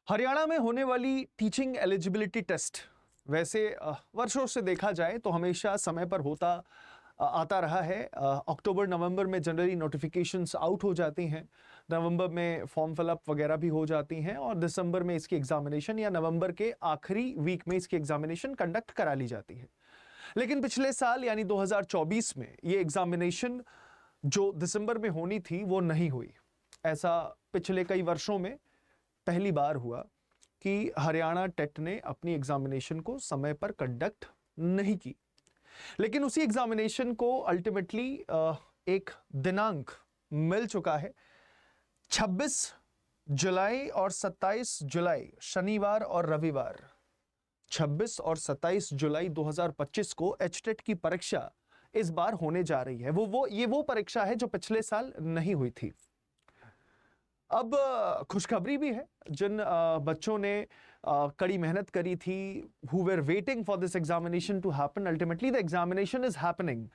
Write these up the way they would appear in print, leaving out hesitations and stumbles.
हरियाणा में होने वाली टीचिंग एलिजिबिलिटी टेस्ट वैसे वर्षों से देखा जाए तो हमेशा समय पर आता रहा है। अक्टूबर नवंबर में जनरली नोटिफिकेशंस आउट हो जाती हैं, नवंबर में फॉर्म फिलअप वगैरह भी हो जाती हैं और दिसंबर में इसकी एग्जामिनेशन या नवंबर के आखिरी वीक में इसकी एग्जामिनेशन कंडक्ट करा ली जाती है। लेकिन पिछले साल यानी 2024 में ये एग्जामिनेशन जो दिसंबर में होनी थी वो नहीं हुई। ऐसा पिछले कई वर्षों में पहली बार हुआ कि हरियाणा टेट ने अपनी एग्जामिनेशन को समय पर कंडक्ट नहीं की। लेकिन उसी एग्जामिनेशन को अल्टीमेटली एक दिनांक मिल चुका है। 26 जुलाई और 27 जुलाई शनिवार और रविवार, 26 और 27 जुलाई 2025 को एचटेट की परीक्षा इस बार होने जा रही है। वो परीक्षा है जो पिछले साल नहीं हुई थी। अब खुशखबरी भी है, जिन बच्चों ने कड़ी मेहनत करी थी, who were waiting for this examination to happen, ultimately the examination is happening।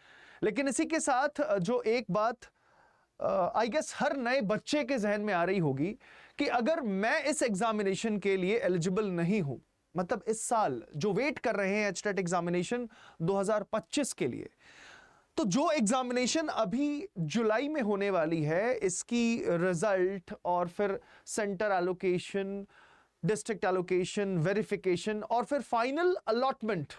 लेकिन इसी के साथ जो एक बात आई गेस हर नए बच्चे के जहन में आ रही होगी कि अगर मैं इस एग्जामिनेशन के लिए एलिजिबल नहीं हूं, मतलब इस साल जो वेट कर रहे हैं एचटेट एग्जामिनेशन 2025 के लिए, तो जो एग्जामिनेशन अभी जुलाई में होने वाली है, इसकी रिजल्ट और फिर centre allocation, district allocation, verification और फिर final allotment,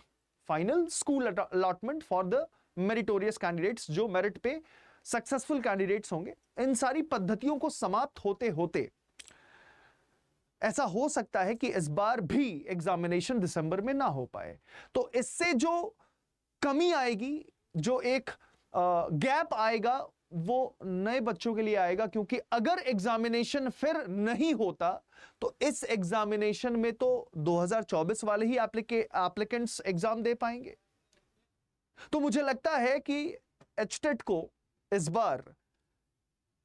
final school allotment for the meritorious candidates, जो मेरिट पे सक्सेसफुल कैंडिडेट्स होंगे, इन सारी पद्धतियों को समाप्त होते होते ऐसा हो सकता है कि इस बार भी एग्जामिनेशन दिसंबर में ना हो पाए। तो इससे जो कमी आएगी, जो एक गैप आएगा, वो नए बच्चों के लिए आएगा, क्योंकि अगर एग्जामिनेशन फिर नहीं होता तो इस एग्जामिनेशन में तो 2024 वाले ही एप्लीकेंट्स एग्जाम दे पाएंगे। तो मुझे लगता है कि एचटेट को इस बार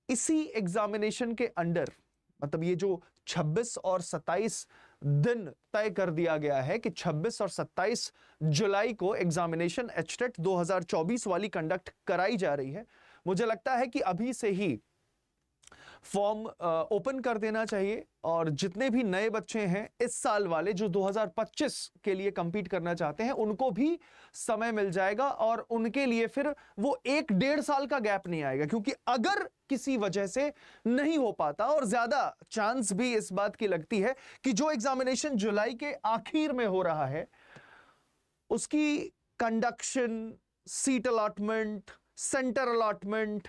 इसी एग्जामिनेशन के अंडर, मतलब ये जो 26 और 27 दिन तय कर दिया गया है कि 26 और 27 जुलाई को एग्जामिनेशन एचटेट 2024 वाली कंडक्ट कराई जा रही है। मुझे लगता है कि अभी से ही फॉर्म ओपन कर देना चाहिए और जितने भी नए बच्चे हैं इस साल वाले जो 2025 के लिए कंपीट करना चाहते हैं, उनको भी समय मिल जाएगा और उनके लिए फिर वो 1-1.5 साल का गैप नहीं आएगा। क्योंकि अगर किसी वजह से नहीं हो पाता, और ज्यादा चांस भी इस बात की लगती है कि जो एग्जामिनेशन जुलाई के आखिर में हो रहा है उसकी conduction, seat allotment, centre allotment,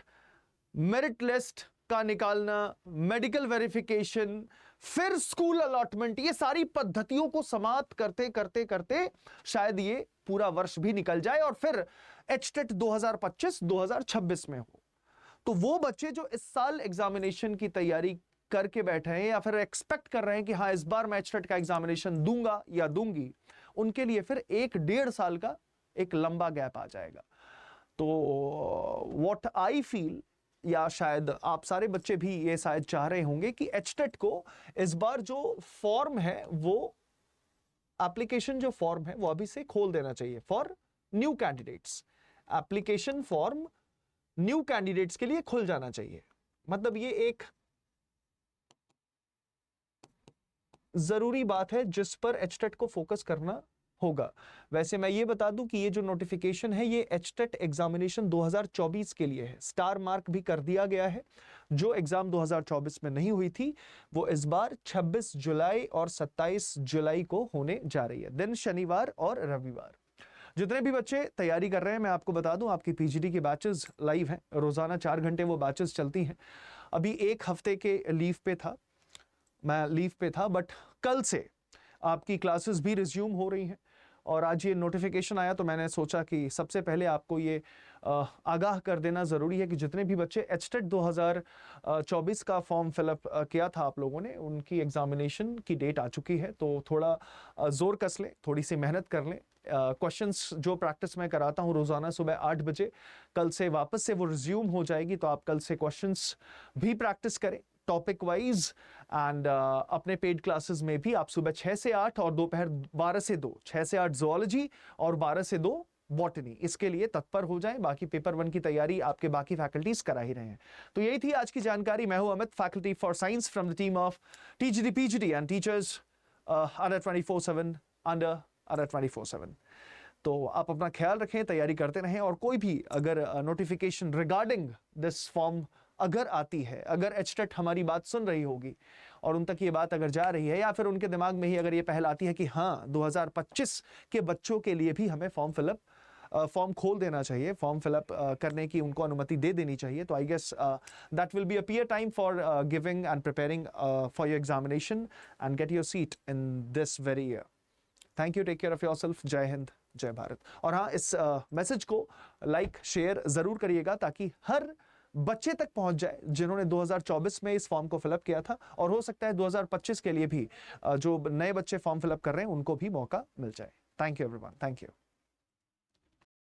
merit list का निकालना, मेडिकल वेरिफिकेशन, फिर स्कूल अलॉटमेंट, ये सारी पद्धतियों को समाप्त करते करते करते शायद ये पूरा वर्ष भी निकल जाए और फिर एचटेट 2025-2026 में हो। तो वो बच्चे जो इस साल एग्जामिनेशन की तैयारी करके बैठे हैं या फिर एक्सपेक्ट कर रहे हैं कि हाँ इस बार मैं एचटेट का एग्जामिनेशन दूंगा या दूंगी, उनके लिए फिर 1-1.5 साल का एक लंबा गैप आ जाएगा। तो व्हाट आई फील, या शायद आप सारे बच्चे भी ये शायद चाह रहे होंगे कि एचटेट को इस बार जो फॉर्म है, वो एप्लीकेशन जो फॉर्म है वो अभी से खोल देना चाहिए for new candidates. Application form new candidates के लिए खुल जाना चाहिए। मतलब ये एक जरूरी बात है जिस पर एचटेट को फोकस करना होगा। वैसे मैं ये बता दूं कि ये जो नोटिफिकेशन है ये एचटेट एग्जामिनेशन 2024 के लिए है। स्टार मार्क भी कर दिया गया है। जो एग्जाम 2024 में नहीं हुई थी वो इस बार 26 जुलाई और 27 जुलाई को होने जा रही है, दिन शनिवार और रविवार। जितने भी बच्चे तैयारी कर रहे हैं, मैं आपको बता दूं आपकी पीजीडी के बैचेस लाइव हैं, रोजाना 4 घंटे वो बैचेस चलती हैं। अभी 1 हफ्ते के लीव पे था, मैं लीव पे था, बट कल से आपकी क्लासेस भी रिज्यूम हो रही हैं। और आज ये नोटिफिकेशन आया तो मैंने सोचा कि सबसे पहले आपको ये आगाह कर देना ज़रूरी है कि जितने भी बच्चे एचटेट 2024 का फॉर्म फिलअप किया था आप लोगों ने, उनकी एग्जामिनेशन की डेट आ चुकी है। तो थोड़ा ज़ोर कस लें, थोड़ी सी मेहनत कर लें। क्वेश्चंस जो प्रैक्टिस मैं कराता हूँ रोज़ाना सुबह 8 बजे, कल से वापस से वो रिज्यूम हो जाएगी। तो आप कल से क्वेश्चंस भी प्रैक्टिस करें टॉपिक वाइज, एंड अपने पेड क्लासेस में भी आप सुबह 6 से 8 और दोपहर 12 से 2, 6 से 8 ज़ूलॉजी और 12 से 2 बॉटनी, इसके लिए तत्पर हो जाएं। बाकी पेपर 1 की तैयारी आपके बाकी फैकल्टीज करा ही रहे हैं। तो यही थी आज की जानकारी। मैं हूं Amit, faculty for science from the team of TGD PGD and teachers under 24/7 under 24/7। तो आप अपना ख्याल रखें, तैयारी करते रहें, और कोई भी अगर नोटिफिकेशन रिगार्डिंग दिस फॉर्म अगर आती है, अगर एचटेट हमारी बात सुन रही होगी और उन तक ये बात अगर जा रही है, या फिर उनके दिमाग में ही अगर ये पहल आती है कि हाँ 2025 के बच्चों के लिए भी हमें फॉर्म खोल देना चाहिए, फॉर्म फिलअप करने की उनको अनुमति दे देनी चाहिए, तो I guess that will be a peer time for giving and preparing for your examination and get your seat in this very year. Thank you, take care of yourself, जय हिंद, जय भारत। और हाँ, इस मैसेज को लाइक शेयर जरूर करिएगा ताकि हर बच्चे तक पहुंच जाए जिन्होंने 2024 में इस फॉर्म को फिलअप किया था, और हो सकता है 2025 के लिए भी जो नए बच्चे फॉर्म फिलअप कर रहे हैं उनको भी मौका मिल जाए। Thank you everyone, thank you.